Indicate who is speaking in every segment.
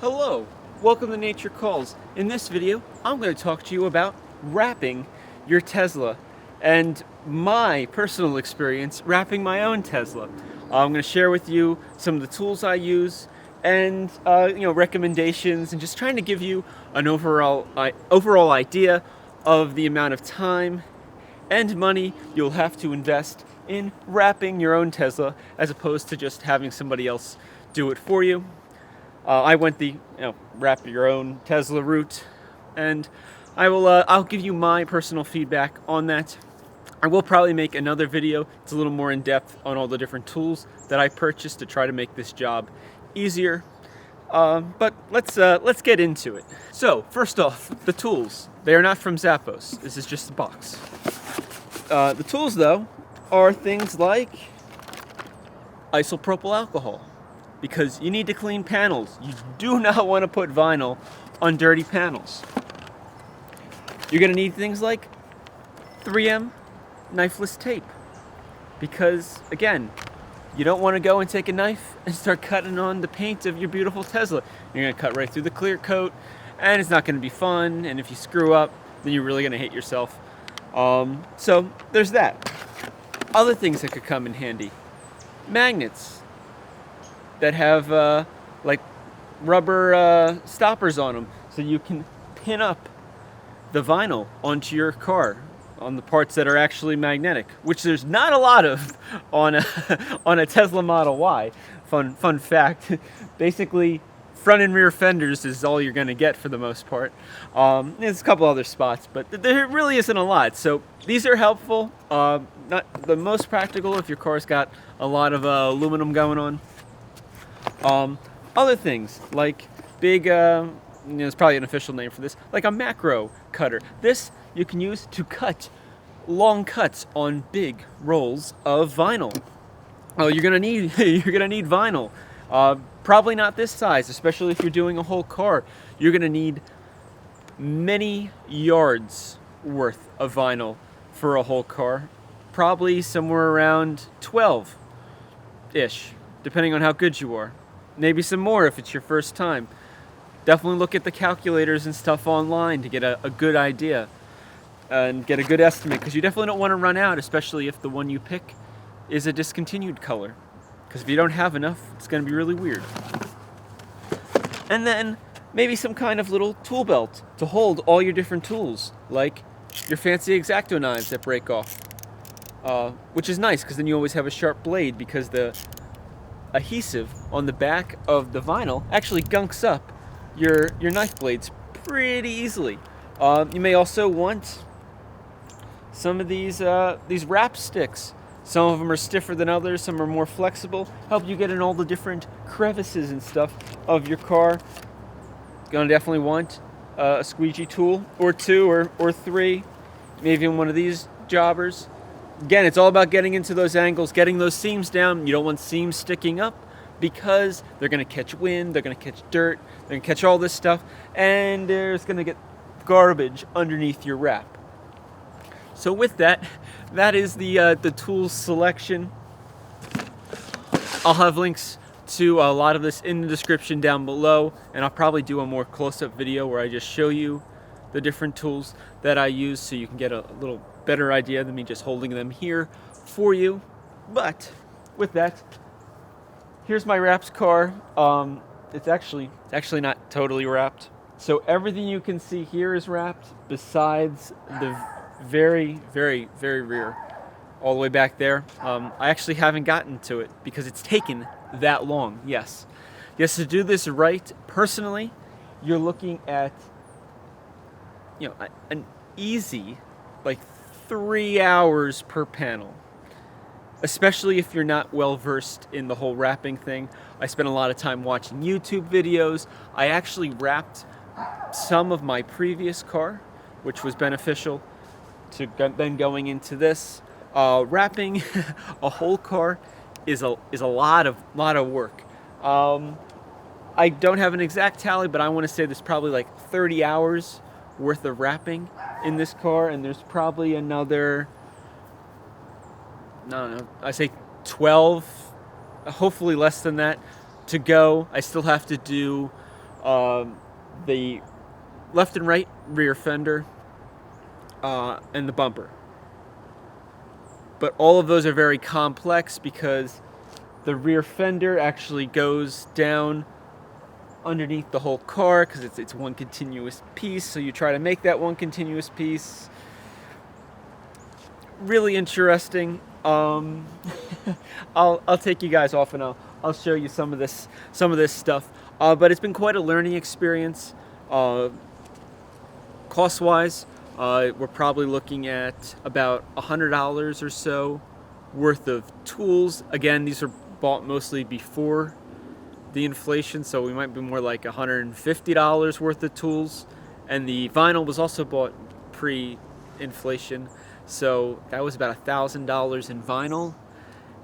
Speaker 1: Hello, welcome to Nature Calls. In this video, I'm going to talk to you about wrapping your Tesla and my personal experience wrapping my own Tesla. I'm going to share with you some of the tools I use and recommendations, and just trying to give you an overall idea of the amount of time and money you'll have to invest in wrapping your own Tesla as opposed to just having somebody else do it for you. I went the wrap your own Tesla route, and I'll give you my personal feedback on that. I will probably make another video. It's a little more in depth on all the different tools that I purchased to try to make this job easier. But let's get into it. So first off, the tools. They are not from Zappos. This is just a box. The tools, though, are things like isopropyl alcohol, because you need to clean panels. You do not want to put vinyl on dirty panels. You're going to need things like 3M knifeless tape, because again, you don't want to go and take a knife and start cutting on the paint of your beautiful Tesla. You're going to cut right through the clear coat, and it's not going to be fun, and if you screw up, then you're really going to hate yourself. So there's that. Other things that could come in handy: magnets that have like rubber stoppers on them, so you can pin up the vinyl onto your car on the parts that are actually magnetic, which there's not a lot of on a on a Tesla Model Y. Fun fact. Basically, front and rear fenders is all you're going to get for the most part. There's a couple other spots, but there really isn't a lot. So these are helpful. Not the most practical if your car's got a lot of aluminum going on. Other things like big, there's probably an official name for this, like a macro cutter. This you can use to cut long cuts on big rolls of vinyl. Oh, you're gonna need vinyl. Probably not this size, especially if you're doing a whole car. You're gonna need many yards worth of vinyl for a whole car. Probably somewhere around 12-ish, depending on how good you are. Maybe some more if it's your first time. Definitely look at the calculators and stuff online to get a good idea and get a good estimate, because you definitely don't want to run out, especially if the one you pick is a discontinued color. Because if you don't have enough, it's going to be really weird. And then maybe some kind of little tool belt to hold all your different tools, like your fancy X-Acto knives that break off. Which is nice, because then you always have a sharp blade, because the adhesive on the back of the vinyl actually gunks up your knife blades pretty easily. You may also want some of these wrap sticks. Some of them are stiffer than others, some are more flexible, help you get in all the different crevices and stuff of your car. Gonna definitely want a squeegee tool or two or three, maybe even one of these jobbers. Again, it's all about getting into those angles, getting those seams down. You don't want seams sticking up, because they're going to catch wind, they're going to catch dirt, they're going to catch all this stuff, and there's going to get garbage underneath your wrap. So with that, that is the tools selection. I'll have links to a lot of this in the description down below, and I'll probably do a more close-up video where I just show you the different tools that I use, so you can get a little better idea than me just holding them here for you. But with that, here's my wraps car. It's actually not totally wrapped. So everything you can see here is wrapped, besides the very, very, very rear, all the way back there. I actually haven't gotten to it because it's taken that long. Yes, to do this right, personally, you're looking at an easy, like 3 hours per panel, especially if you're not well versed in the whole wrapping thing. I spent a lot of time watching YouTube videos. I actually wrapped some of my previous car, which was beneficial to then going into this. Wrapping a whole car is a lot of work. I don't have an exact tally, but I want to say there's probably like 30 hours worth of wrapping in this car, and there's probably another, I don't know, I say 12, hopefully less than that, to go. I still have to do the left and right rear fender, and the bumper. But all of those are very complex because the rear fender actually goes down underneath the whole car because it's one continuous piece. So you try to make that one continuous piece. Really interesting. I'll take you guys off and I'll show you some of this stuff. But it's been quite a learning experience. Cost wise, we're probably looking at about $100 or so worth of tools. Again, these are bought mostly before the inflation, so we might be more like $150 worth of tools. And the vinyl was also bought pre-inflation, so that was about $1,000 in vinyl.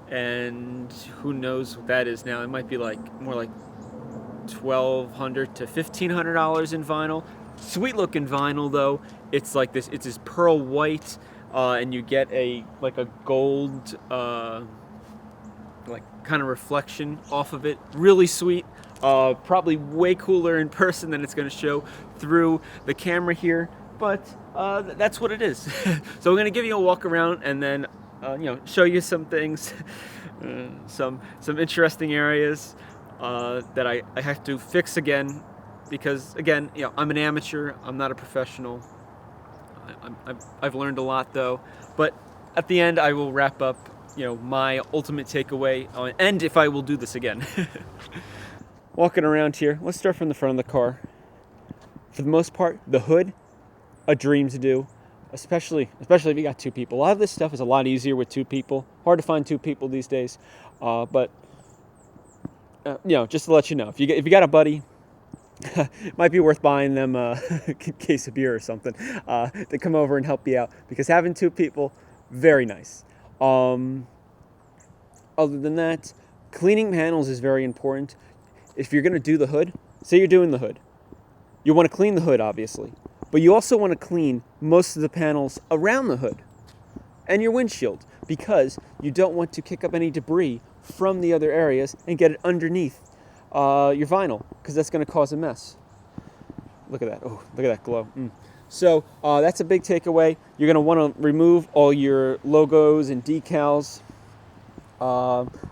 Speaker 1: And who knows what that is now? It might be like more like $1,200 to $1,500 in vinyl. Sweet looking vinyl though. It's like this. It's this pearl white, and you get a gold like kind of reflection off of it. Really sweet. Probably way cooler in person than it's going to show through the camera here. But that's what it is. So we're going to give you a walk around and then show you some things, some interesting areas that I have to fix again. Because again, I'm an amateur. I'm not a professional. I've learned a lot though. But at the end, I will wrap up, my ultimate takeaway, and if I will do this again. Walking around here, let's start from the front of the car. For the most part, the hood, a dream to do, especially if you got two people. A lot of this stuff is a lot easier with two people. Hard to find two people these days, but just to let you know, if you got a buddy. It might be worth buying them a case of beer or something to come over and help you out, because having two people, very nice. Other than that, cleaning panels is very important. If you're going to do the hood, say you're doing the hood, you want to clean the hood obviously, but you also want to clean most of the panels around the hood and your windshield, because you don't want to kick up any debris from the other areas and get it underneath your vinyl, because that's going to cause a mess. Look at that. Oh, look at that glow. So that's a big takeaway. You're going to want to remove all your logos and decals.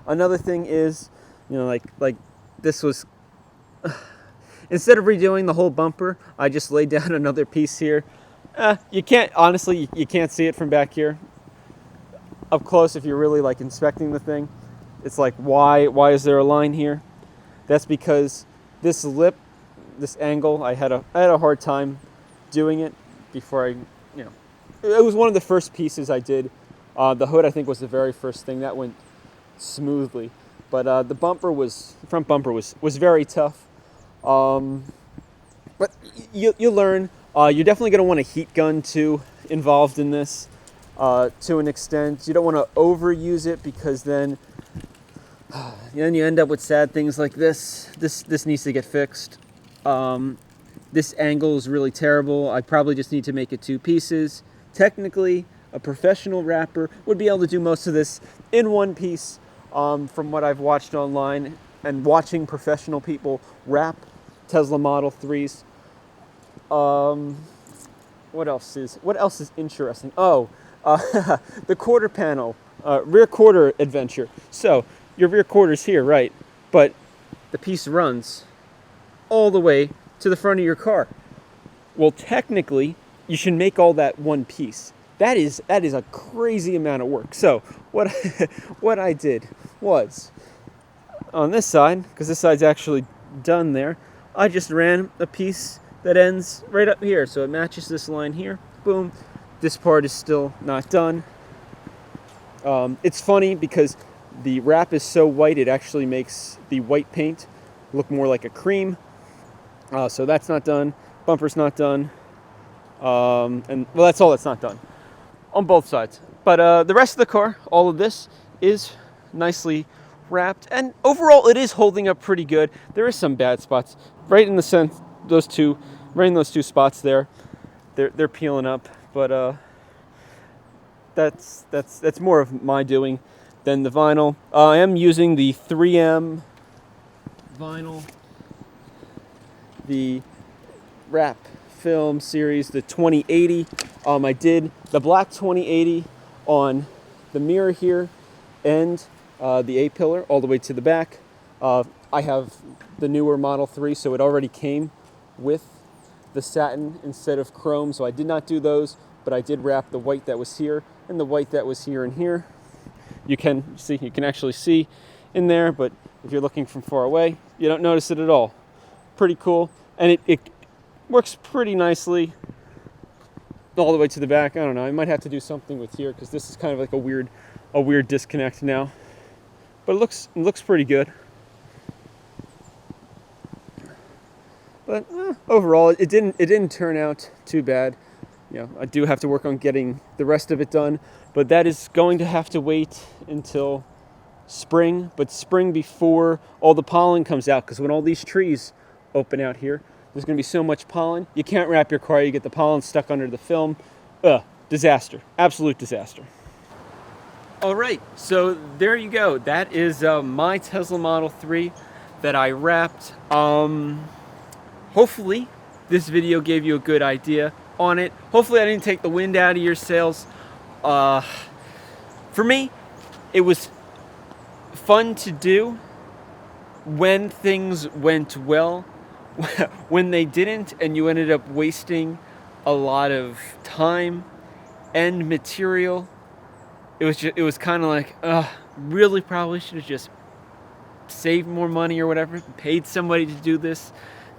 Speaker 1: Another thing is, like this was, instead of redoing the whole bumper, I just laid down another piece here. You can't see it from back here. Up close, if you're really like inspecting the thing, it's like, why is there a line here? That's because this lip, this angle, I had a hard time doing it before it was one of the first pieces I did. The hood, I think, was the very first thing that went smoothly, but the front bumper was very tough. But you learn. You're definitely going to want a heat gun too involved in this to an extent. You don't want to overuse it, because then you end up with sad things like this. This needs to get fixed. This angle is really terrible. I probably just need to make it two pieces. Technically, a professional wrapper would be able to do most of this in one piece, from what I've watched online and watching professional people wrap Tesla Model 3s. What else is interesting? Oh, the quarter panel, rear quarter adventure. So your rear quarter's here, right? But the piece runs all the way to the front of your car. Well, technically, you should make all that one piece. That is a crazy amount of work. So what I did was, on this side, because this side's actually done there, I just ran a piece that ends right up here. So it matches this line here. Boom. This part is still not done. It's funny because the wrap is so white, it actually makes the white paint look more like a cream. So that's not done. Bumper's not done. And well, that's all that's not done on both sides. But the rest of the car, all of this is nicely wrapped, and overall it is holding up pretty good. There is some bad spots right in the center, right in those two spots there. They're peeling up, but that's more of my doing than the vinyl. I am using the 3M vinyl. the wrap film series, the 2080. I did the black 2080 on the mirror here and the A-pillar all the way to the back. I have the newer Model 3, so it already came with the satin instead of chrome, so I did not do those, but I did wrap the white that was here and the white that was here and here. You can actually see in there, but if you're looking from far away, you don't notice it at all. Pretty cool, and it works pretty nicely all the way to the back. I don't know, I might have to do something with here because this is kind of like a weird disconnect now, but it looks pretty good. But overall, it didn't turn out too bad. You know, I do have to work on getting the rest of it done, but that is going to have to wait until spring, but spring before all the pollen comes out, because when all these trees open out here, there's going to be so much pollen. You can't wrap your car, you get the pollen stuck under the film. Disaster. Absolute disaster. All right, so there you go. That is my Tesla Model 3 that I wrapped. Hopefully this video gave you a good idea on it. Hopefully I didn't take the wind out of your sails. For me, it was fun to do when things went well. When they didn't and you ended up wasting a lot of time and material, it was kind of like, really probably should have just saved more money or whatever, paid somebody to do this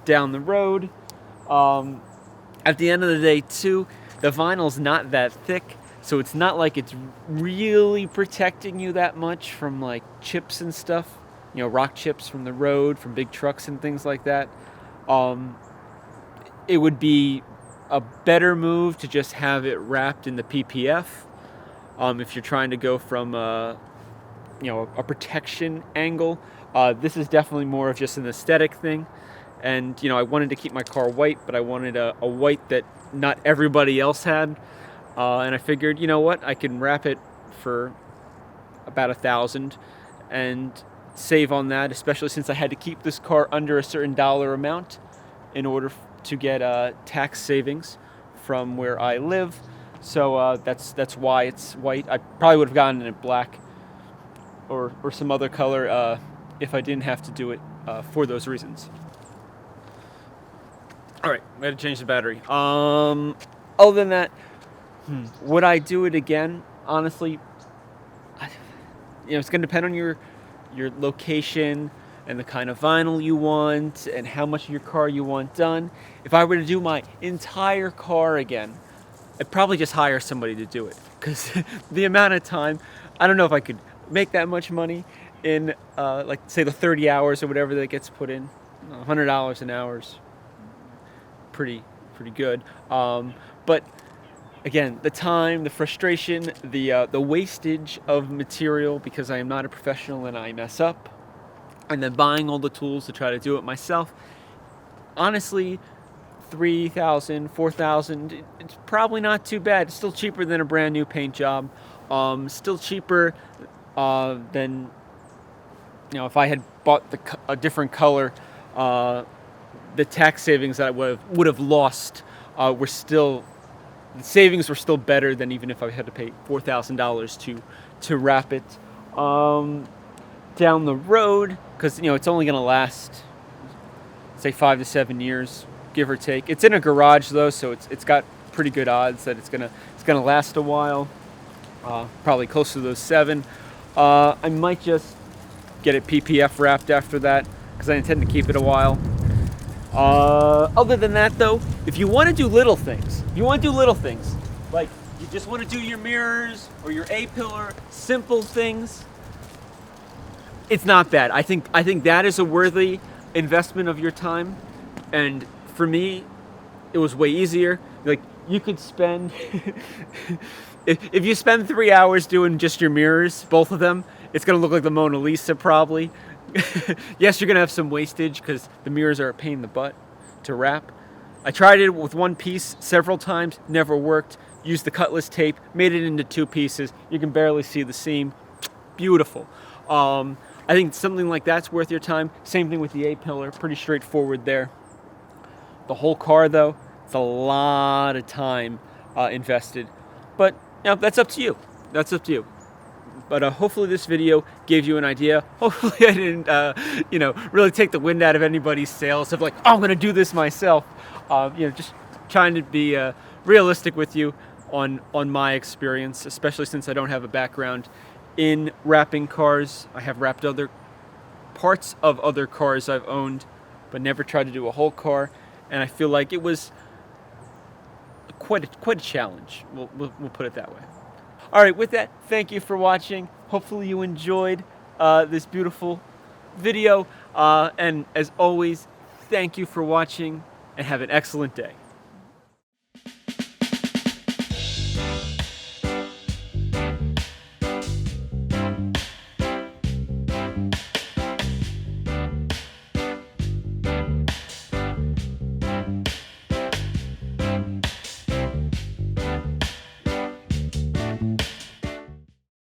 Speaker 1: down the road. At the end of the day too, the vinyl's not that thick, so it's not like it's really protecting you that much from like chips and stuff, you know, rock chips from the road, from big trucks and things like that. It would be a better move to just have it wrapped in the PPF if you're trying to go from a protection angle. This is definitely more of just an aesthetic thing. And, you know, I wanted to keep my car white, but I wanted a white that not everybody else had. And I figured, you know what, I can wrap it for about $1,000 and save on that, especially since I had to keep this car under a certain dollar amount in order to get tax savings from where I live. So that's why it's white. I probably would have gotten it in black or some other color if I didn't have to do it for those reasons. All right, I had to change the battery. Other than that, would I do it again? Honestly, it's going to depend on your location and the kind of vinyl you want and how much of your car you want done. If I were to do my entire car again, I'd probably just hire somebody to do it, because the amount of time, I don't know if I could make that much money in like say the 30 hours or whatever that gets put in. $100 an hour is pretty good. But again, the time, the frustration, the wastage of material, because I am not a professional and I mess up, and then buying all the tools to try to do it myself. Honestly, $3,000, $4,000, it's probably not too bad. It's still cheaper than a brand new paint job. Still cheaper than, if I had bought a different color. The tax savings that I would have lost were still, the savings were still better than even if I had to pay $4,000 to wrap it. Down the road, because it's only going to last, say, 5 to 7 years, give or take. It's in a garage though, so it's got pretty good odds that it's gonna last a while. Probably close to those 7. I might just get it PPF wrapped after that, because I intend to keep it a while. Other than that though, if you want to do little things, like you just want to do your mirrors or your A-pillar, simple things, it's not bad. I think that is a worthy investment of your time, and for me, it was way easier. Like, you could spend if you spend 3 hours doing just your mirrors, both of them, it's gonna look like the Mona Lisa probably. Yes, you're gonna have some wastage because the mirrors are a pain in the butt to wrap. I tried it with one piece several times, never worked. Used the Cutlass tape, made it into 2 pieces. You can barely see the seam. Beautiful. I think something like that's worth your time. Same thing with the A-pillar, pretty straightforward there. The whole car, though, it's a lot of time invested. But that's up to you. That's up to you. But hopefully this video gave you an idea. Hopefully I didn't, really take the wind out of anybody's sails of like, oh, I'm gonna do this myself. Just trying to be realistic with you on my experience, especially since I don't have a background in wrapping cars. I have wrapped other parts of other cars I've owned, but never tried to do a whole car. And I feel like it was quite a challenge. We'll put it that way. All right, with that, thank you for watching. Hopefully you enjoyed this beautiful video. And as always, thank you for watching and have an excellent day.